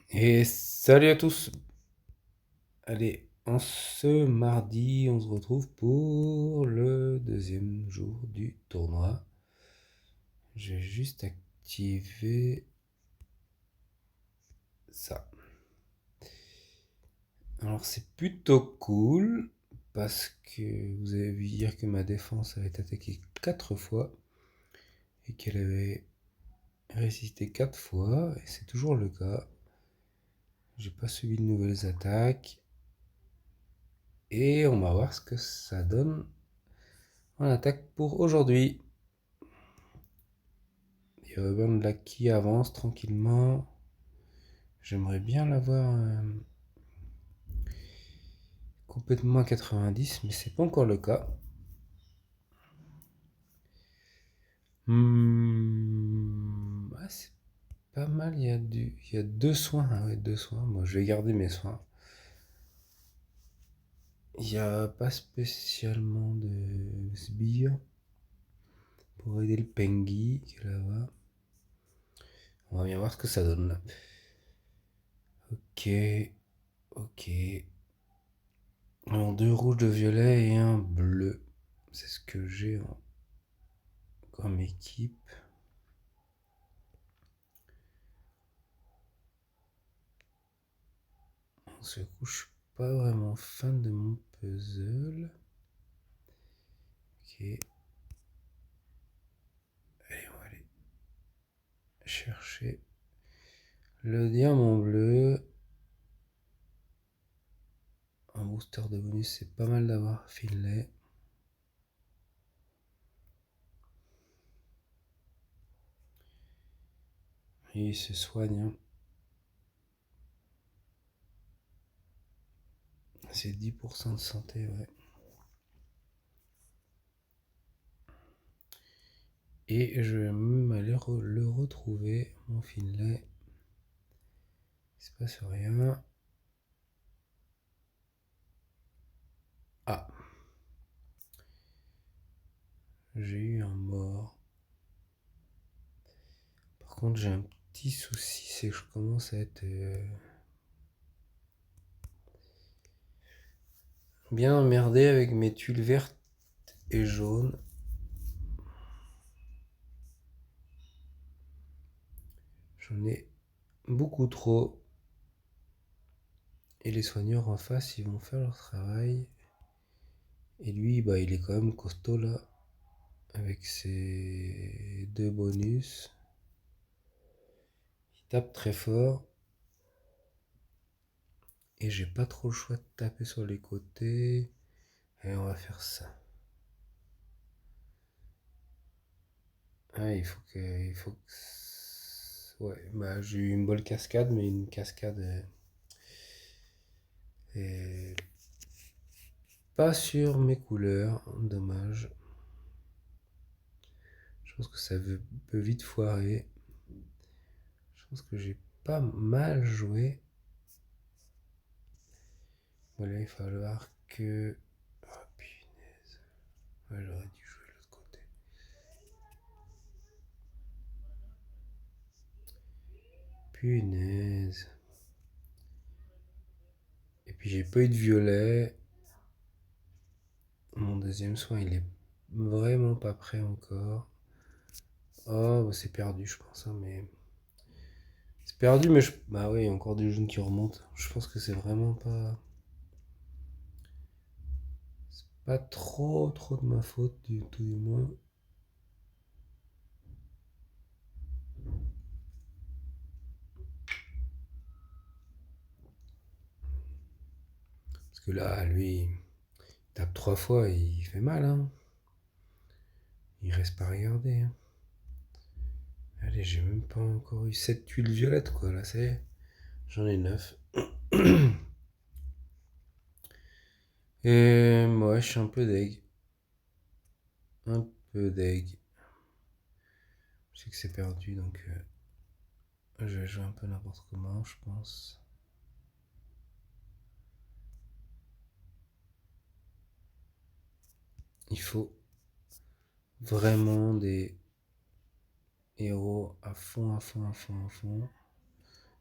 Et salut à tous. Allez, en ce mardi, on se retrouve pour le deuxième jour du tournoi. Je vais juste activer ça. Alors c'est plutôt cool parce que vous avez vu hier que ma défense avait été attaquée 4 fois et qu'elle avait résisté 4 fois, et c'est toujours le cas. J'ai pas subi de nouvelles attaques et on va voir ce que ça donne en attaque pour aujourd'hui. Et Urban Lucky avance tranquillement. J'aimerais bien l'avoir complètement à 90, mais c'est pas encore le cas. C'est pas mal, il y a deux soins. Ah ouais, deux soins. Moi, je vais garder mes soins. Il n'y a pas spécialement de sbires pour aider le Pengui qui est là-bas. On va bien voir ce que ça donne là. Ok, ok. Alors, deux rouges, deux violets et un bleu. C'est ce que j'ai comme équipe. Ce coup, je suis pas vraiment fan de mon puzzle. Ok. Allez, on va aller chercher le diamant bleu. Un booster de bonus, c'est pas mal d'avoir Finlay. Et il se soigne. Hein. C'est 10% de santé, ouais. Et je vais même aller le retrouver, mon Finlay. Il se passe rien. Ah. J'ai eu un mort. Par contre, j'ai un petit souci, c'est que je commence à être bien emmerdé avec mes tuiles vertes et jaunes. J'en ai beaucoup trop. Et les soigneurs en face, ils vont faire leur travail. Et lui, bah, il est quand même costaud là. Avec ses deux bonus. Il tape très fort. Et j'ai pas trop le choix de taper sur les côtés. Et on va faire ça. Ah, il faut que... Ouais, bah j'ai eu une bonne cascade, mais une cascade pas sur mes couleurs. Dommage. Je pense que ça peut vite foirer. Je pense que j'ai pas mal joué. Voilà, il va falloir que... Oh punaise. Ouais, j'aurais dû jouer de l'autre côté. Punaise. Et puis j'ai pas eu de violet. Mon deuxième soin, il est vraiment pas prêt encore. Oh, bah c'est perdu, je pense. Hein, mais... C'est perdu, mais je... Bah oui, il y a encore des jaunes qui remontent. Je pense que c'est vraiment pas... C'est pas trop de ma faute, du tout du moins. Parce que là, lui, il tape 3 fois et il fait mal, hein. Il reste pas à regarder. Hein. Allez, j'ai même pas encore eu 7 tuiles violettes, quoi. Là, c'est... J'en ai 9. Et moi, je suis un peu deg. Un peu deg. Je sais que c'est perdu, donc je vais jouer un peu n'importe comment, je pense. Il faut vraiment des héros à fond, à fond, à fond, à fond.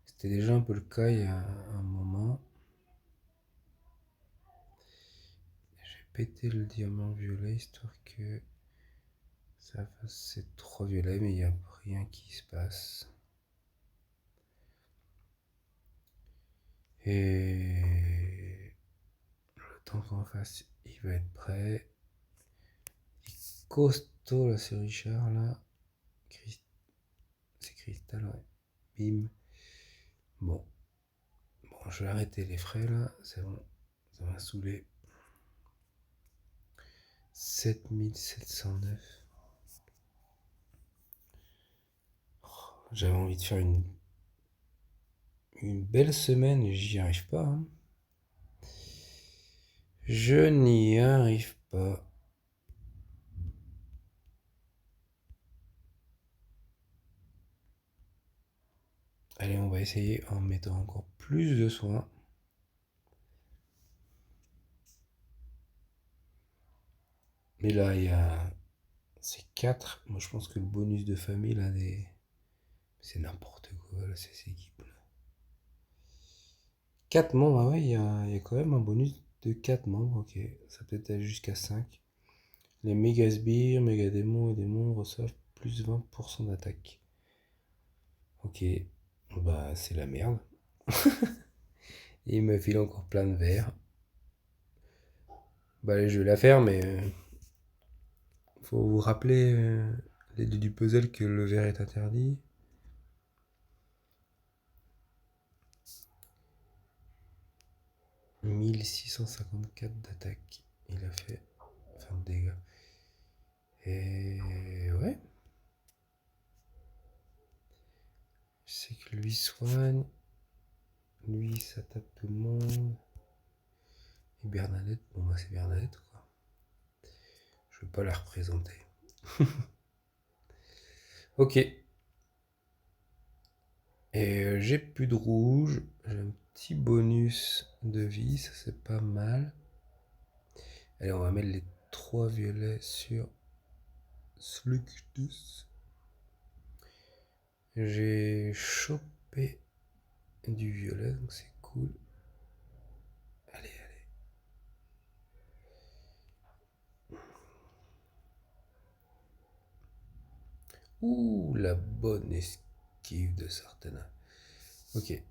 C'était déjà un peu le cas il y a un moment. J'ai pété le diamant violet histoire que ça fasse ces 3 violets, mais il n'y a rien qui se passe. Et le temps qu'on fasse, il va être prêt. Costaud là, c'est Richard là. C'est Cristal, ouais. Bim. Bon. Bon, je vais arrêter les frais là, c'est bon. Ça m'a saoulé. 7709. J'avais envie de faire une belle semaine et j'y arrive pas, hein. Je n'y arrive pas. Allez, on va essayer en mettant encore plus de soin. Mais là, il y a... C'est 4. Moi, je pense que le bonus de famille, là, c'est n'importe quoi, là, ces équipes. 4 membres, ah ouais, il y a quand même un bonus de 4 membres, ok. Ça peut être jusqu'à 5. Les méga sbires, méga démons et démons reçoivent plus 20% d'attaque. Ok, bah c'est la merde. Et il me file encore plein de verres. Bah allez, je vais la faire, mais faut vous rappeler l'aide du puzzle que le verre est interdit. « 1654 d'attaque. Il a fait. Enfin de dégâts. Et ouais. Je sais que lui soigne. Lui, ça tape tout le monde. Et Bernadette, bon bah c'est Bernadette quoi. Je veux pas la représenter. Ok. Et j'ai plus de rouge. J'ai un petit bonus de vie, ça c'est pas mal. Allez, on va mettre les 3 violets sur Slugdus. J'ai chopé du violet, donc c'est cool. Allez, allez. Ouh, la bonne esquive de Sartana. Ok.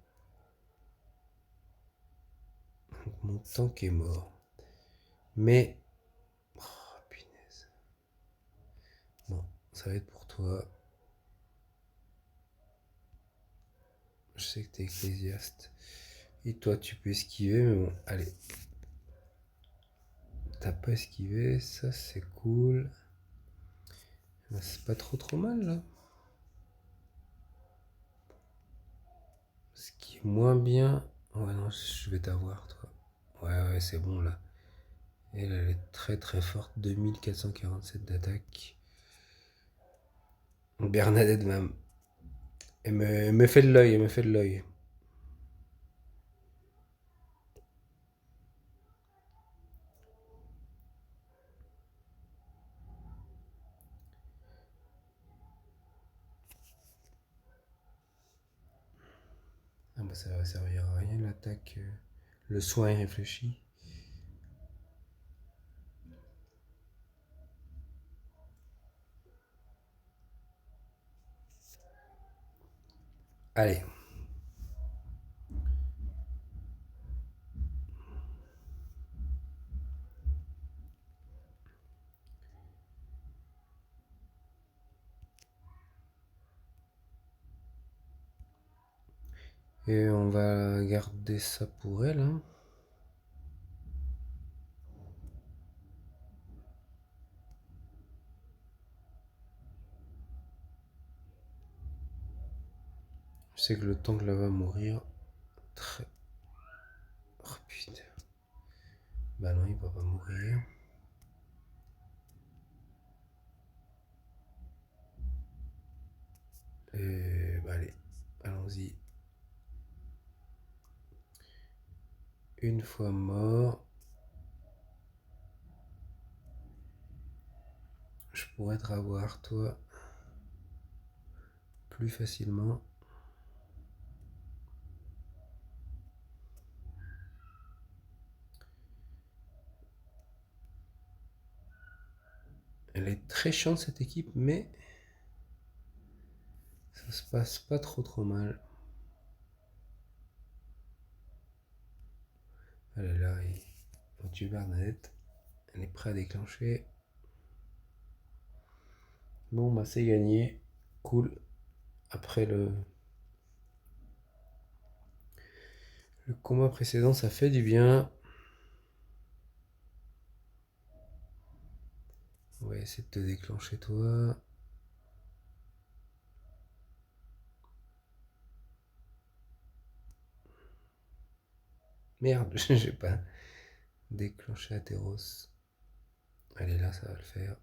Donc mon tank est mort. Mais... Oh, punaise. Bon, ça va être pour toi. Je sais que t'es ecclésiaste. Et toi, tu peux esquiver, mais bon, allez. T'as pas esquivé, ça c'est cool. Bah, c'est pas trop mal là. Ce qui est moins bien. Ouais, non, je vais t'avoir, toi. Ouais, c'est bon là. Elle est très forte. 2447 d'attaque. Bernadette même. Elle me fait de l'œil, elle me fait de l'œil. Ah bah ça va servir à rien l'attaque. Le soin est réfléchi. Allez. Et on va garder ça pour elle, hein. Je sais que le temps que là va mourir. Très... Oh putain. Bah non, il va pas mourir. Et bah allez, allons-y. Une fois mort, je pourrais te revoir toi plus facilement. Elle est très chiante cette équipe, mais ça se passe pas trop mal. Elle est là, il tue Bernadette. Elle est prête à déclencher. Bon, bah c'est gagné. Cool. Après le combat précédent, ça fait du bien. On va essayer de te déclencher toi. Merde, j'ai pas déclenché Atheros. Elle est là, ça va le faire.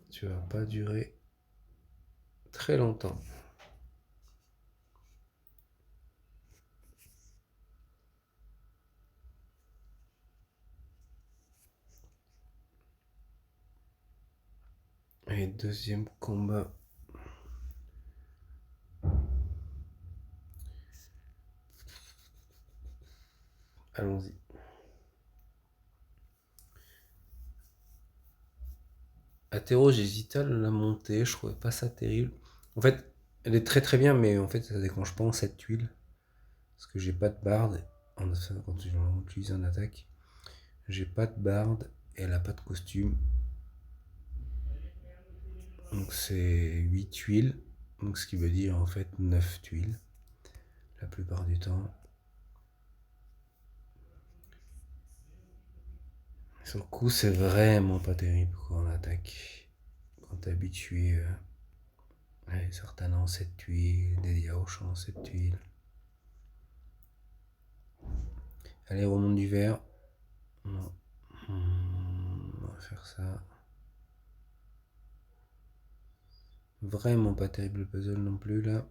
Tu vas pas durer très longtemps. Et deuxième combat. Allons-y. Athéro, j'hésitais à la monter, je trouvais pas ça terrible. En fait, elle est très bien, mais en fait, ça déclenche pas en cette tuile. Parce que j'ai pas de barde. Quand je l'utilise en attaque, j'ai pas de barde et elle a pas de costume. Donc c'est 8 tuiles. Donc ce qui veut dire en fait 9 tuiles. La plupart du temps. Sur le coup, c'est vraiment pas terrible quoi, en attaque. Quand t'es habitué certains en 7 tuiles, des Yaosh en 7 tuiles. Allez, remonte du vert. Non. On va faire ça. Vraiment pas terrible le puzzle non plus là.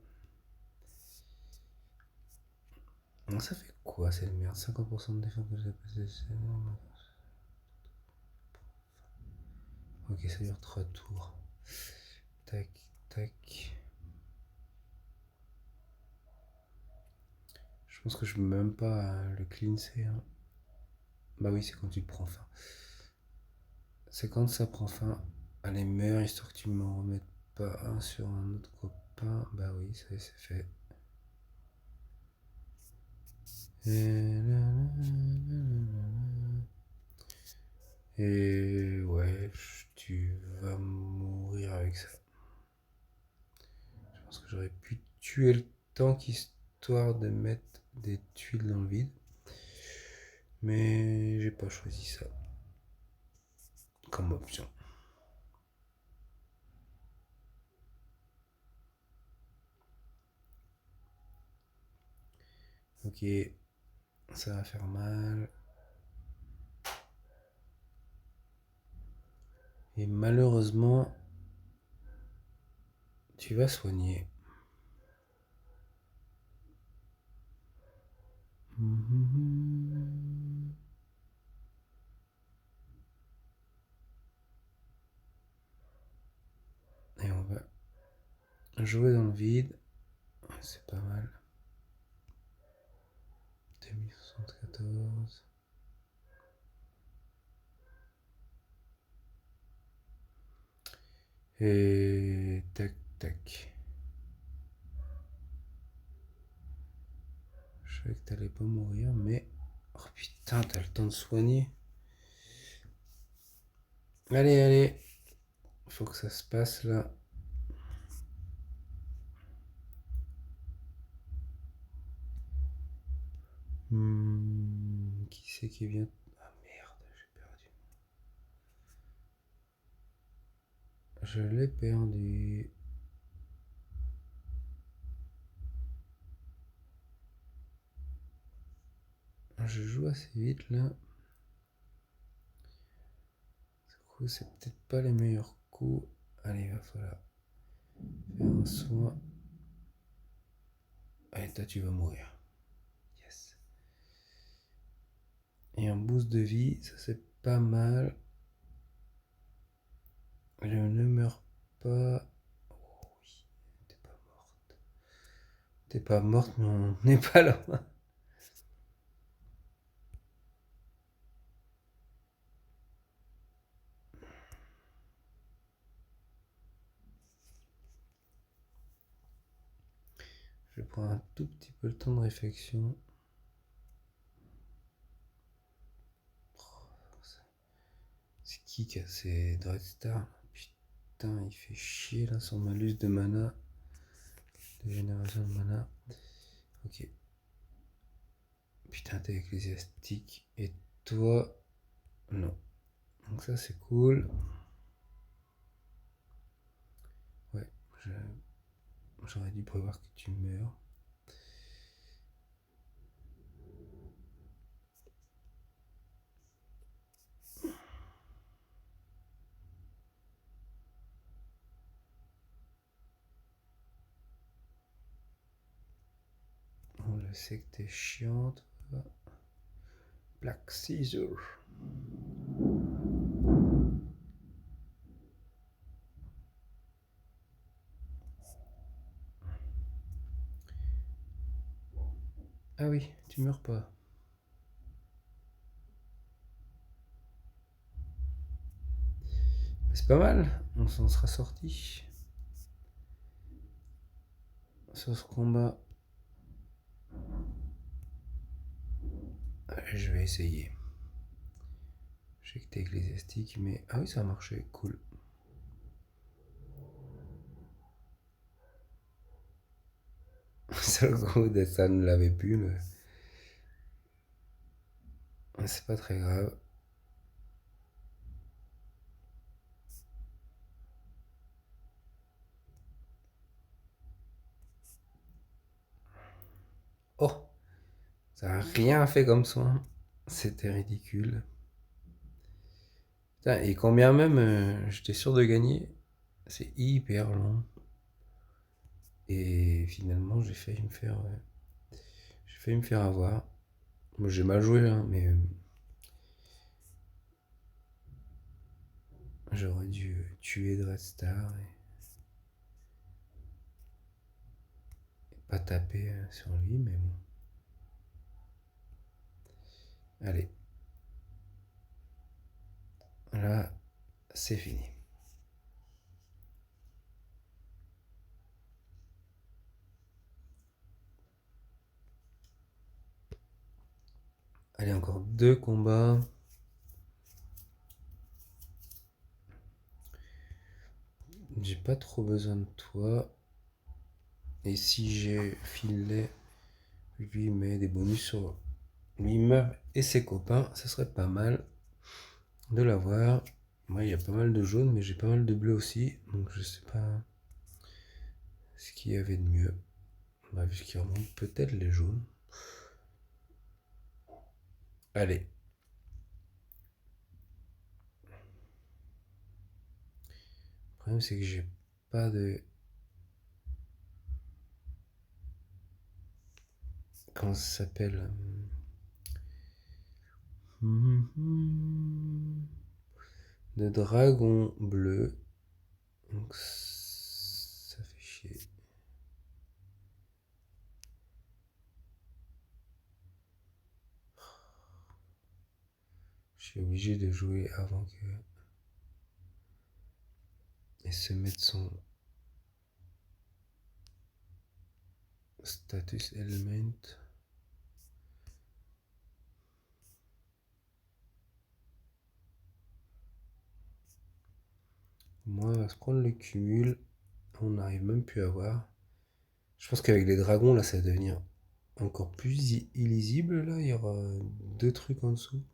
Ça fait quoi cette merde? 50% de défense que j'ai passé. Ok, ça dure 3 tours. Tac, tac. Je pense que je peux même pas le cleanser. Hein. Bah oui, c'est quand tu te prends fin. C'est quand ça prend fin. Allez, meurs histoire que tu m'en remettes pas un sur un autre copain. Bah oui, ça c'est fait. Et ouais, tu vas mourir avec ça. Je pense que j'aurais pu tuer le tank histoire de mettre des tuiles dans le vide. Mais j'ai pas choisi ça comme option. Ok, ça va faire mal. Et malheureusement, tu vas soigner. Et on va jouer dans le vide. C'est pas mal. 2074. Et tac tac. Je savais que t'allais pas mourir, mais... Oh putain, t'as le temps de soigner. Allez, allez. Faut que ça se passe là. Qui c'est qui vient? Ah merde, j'ai perdu. Je l'ai perdu. Je joue assez vite là. Du coup, c'est peut-être pas les meilleurs coups. Allez, il va falloir faire un soin. Allez, toi, tu vas mourir. Yes. Et un boost de vie, ça c'est pas mal. Je ne meurs pas. Oh oui, t'es pas morte. T'es pas morte, mais on n'est pas là. vais prendre un tout petit peu le temps de réflexion. C'est qui a ces Dreadstar? Putain, il fait chier là son malus de mana. De génération de mana. Ok. Putain, t'es ecclésiastique. Et toi, non. Donc ça c'est cool. Ouais, j'aurais dû prévoir que tu meurs. Je sais que t'es chiante. Black Caesar. Ah oui, tu meurs pas. C'est pas mal, on s'en sera sorti sur ce combat. Allez, je vais essayer. Je sais que t'es ecclésiastique, mais... Ah oui, ça a marché, cool. C'est le gros ça ne l'avait plus, mais... C'est pas très grave. Oh, ça a rien fait comme soin. C'était ridicule. Putain, et combien même j'étais sûr de gagner, c'est hyper long. Et finalement, j'ai failli me faire avoir. Moi, j'ai mal joué, hein, mais j'aurais dû tuer Dreadstar et pas taper sur lui, mais bon. Allez. Là, c'est fini. Allez, encore 2 combats. J'ai pas trop besoin de toi. Et si j'ai filet, lui met des bonus sur l'immeuble et ses copains, ça serait pas mal de l'avoir. Moi, il y a pas mal de jaune, mais j'ai pas mal de bleu aussi. Donc je sais pas ce qu'il y avait de mieux. On a vu ce qui remonte, peut-être les jaunes. Allez. Le problème, c'est que j'ai pas de... Comment ça s'appelle? De dragon bleu. Donc ça fait chier. Je suis obligé de jouer avant que... Et se mettre son status element. Moi, on va se prendre le cumul. On n'arrive même plus à voir. Je pense qu'avec les dragons, là, ça va devenir encore plus illisible. Là, il y aura 2 trucs en dessous.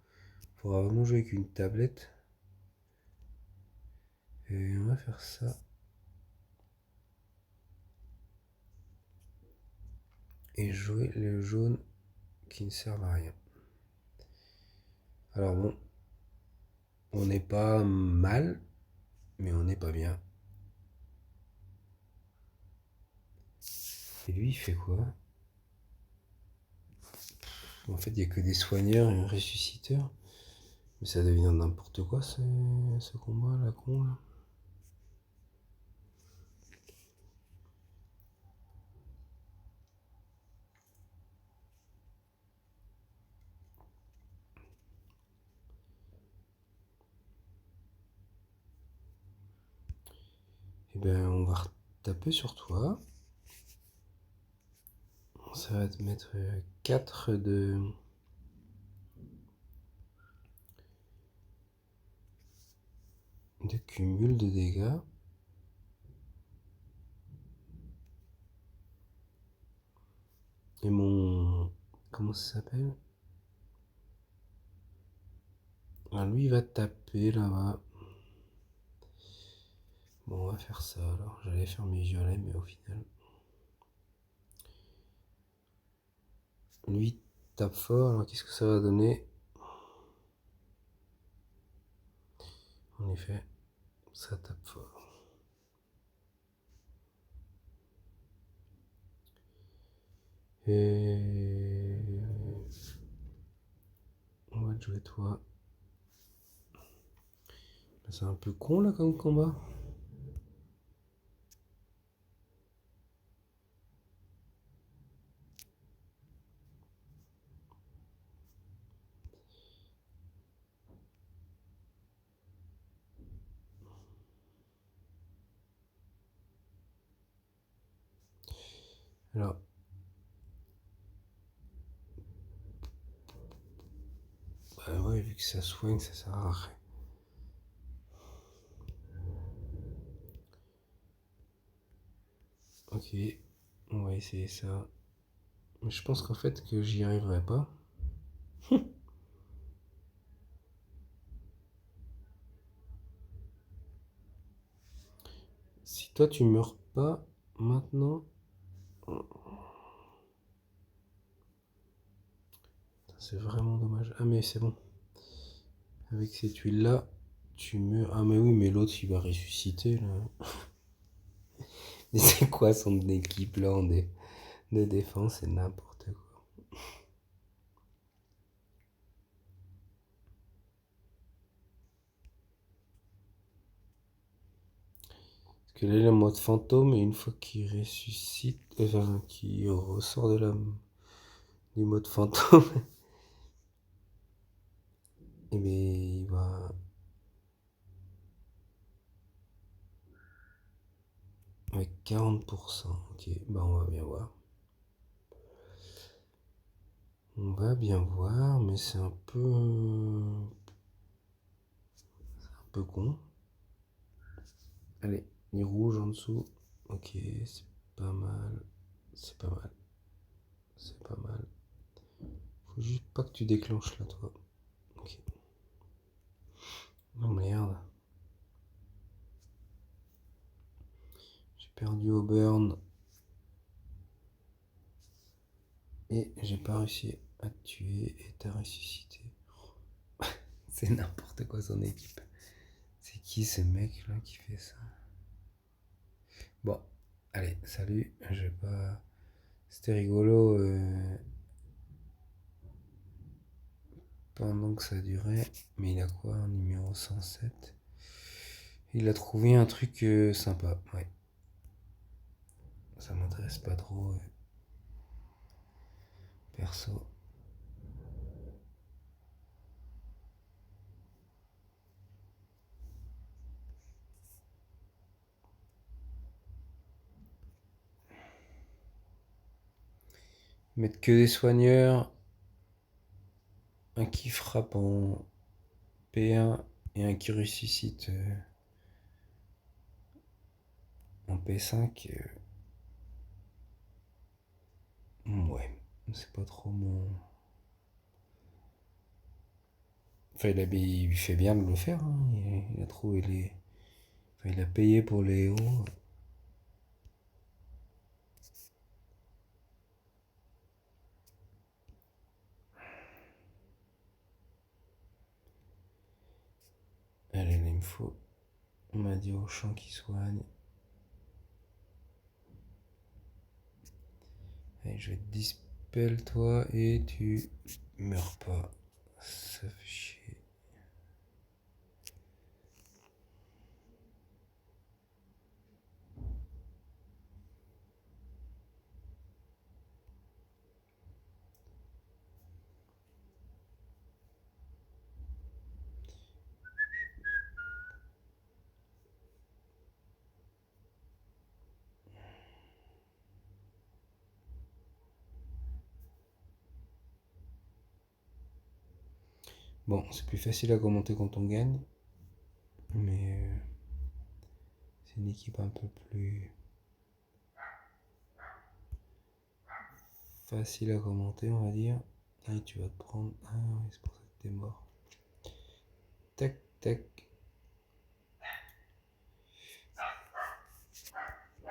Il faudra vraiment jouer avec une tablette. Et on va faire ça. Et jouer le jaune qui ne sert à rien. Alors bon, on n'est pas mal, mais on n'est pas bien. Et lui, il fait quoi? En fait, il n'y a que des soigneurs et un ressusciteur. Mais ça devient n'importe quoi ce combat, la con là. Eh ben, on va taper sur toi. Ça va te mettre 4 de cumul de dégâts. Et mon... Comment ça s'appelle? Ah, lui, il va taper là-bas. Bon, on va faire ça alors. J'allais faire mes violets, mais au final... Lui, tape fort. Alors, qu'est-ce que ça va donner? En effet, ça tape fort. Et... On va te jouer toi. C'est un peu con là comme combat. Alors, bah ouais, vu que ça soigne, ça sert à rien. Ok, on va essayer ça. Mais je pense qu'en fait que j'y arriverai pas. Si toi tu meurs pas maintenant, c'est vraiment dommage. Ah mais c'est bon. Avec ces tuiles là, tu meurs. Ah mais oui, mais l'autre il va ressusciter là. Mais c'est quoi son équipe là de défense? C'est n'importe quoi. Parce que là, il est en mode fantôme et une fois qu'il ressuscite, enfin, qu'il ressort du mode fantôme, et bien il va. Avec 40%. Ok, bah on va bien voir. On va bien voir, mais c'est un peu. Un peu con. Allez, les rouges en dessous. Ok, c'est pas mal. C'est pas mal. C'est pas mal. Faut juste pas que tu déclenches là, toi. Ok. Oh merde. J'ai perdu au burn. Et j'ai pas réussi à te tuer et t'as ressuscité. C'est n'importe quoi son équipe. C'est qui ce mec là qui fait ça? Bon, allez, salut. Je vais pas. C'était rigolo pendant que ça durait. Mais il a quoi un numéro 107? Il a trouvé un truc sympa, ouais. Ça m'intéresse pas trop, perso. Mettre que des soigneurs, un qui frappe en P1 et un qui ressuscite en P5. Ouais, c'est pas trop mon. Enfin, il fait bien de le faire, hein. Il a trouvé les. Enfin, il a payé pour les héros. Allez, là, il me faut. On m'a dit au champ qui soigne. Allez, je vais te dispel toi et tu meurs pas. Ça fait chier. Bon, c'est plus facile à commenter quand on gagne. Mais c'est une équipe un peu plus facile à commenter, on va dire. Allez, tu vas te prendre... Ah oui, c'est pour ça que t'es mort. Tac, tac.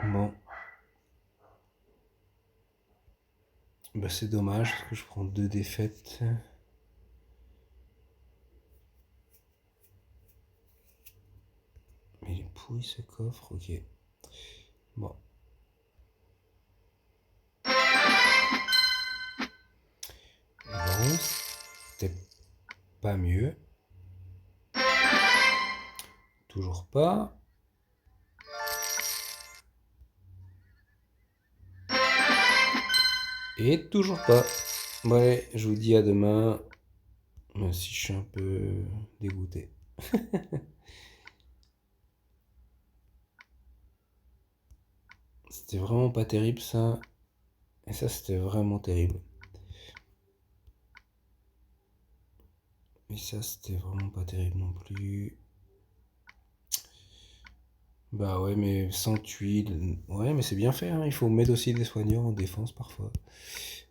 Bon. Bah c'est dommage parce que je prends 2 défaites. Mais il est pourri ce coffre, ok. Bon. Bon, c'était pas mieux. Toujours pas. Et toujours pas. Bon allez, je vous dis à demain. Même si je suis un peu dégoûté. C'était vraiment pas terrible ça. Et ça c'était vraiment terrible. Et ça c'était vraiment pas terrible non plus. Bah ouais, mais sans tuiles. Ouais, mais c'est bien fait, hein. Il faut mettre aussi des soignants en défense parfois.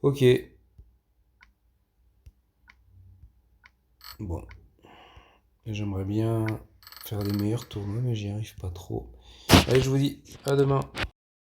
Ok. Bon. J'aimerais bien faire des meilleurs tournois, mais j'y arrive pas trop. Allez, je vous dis à demain.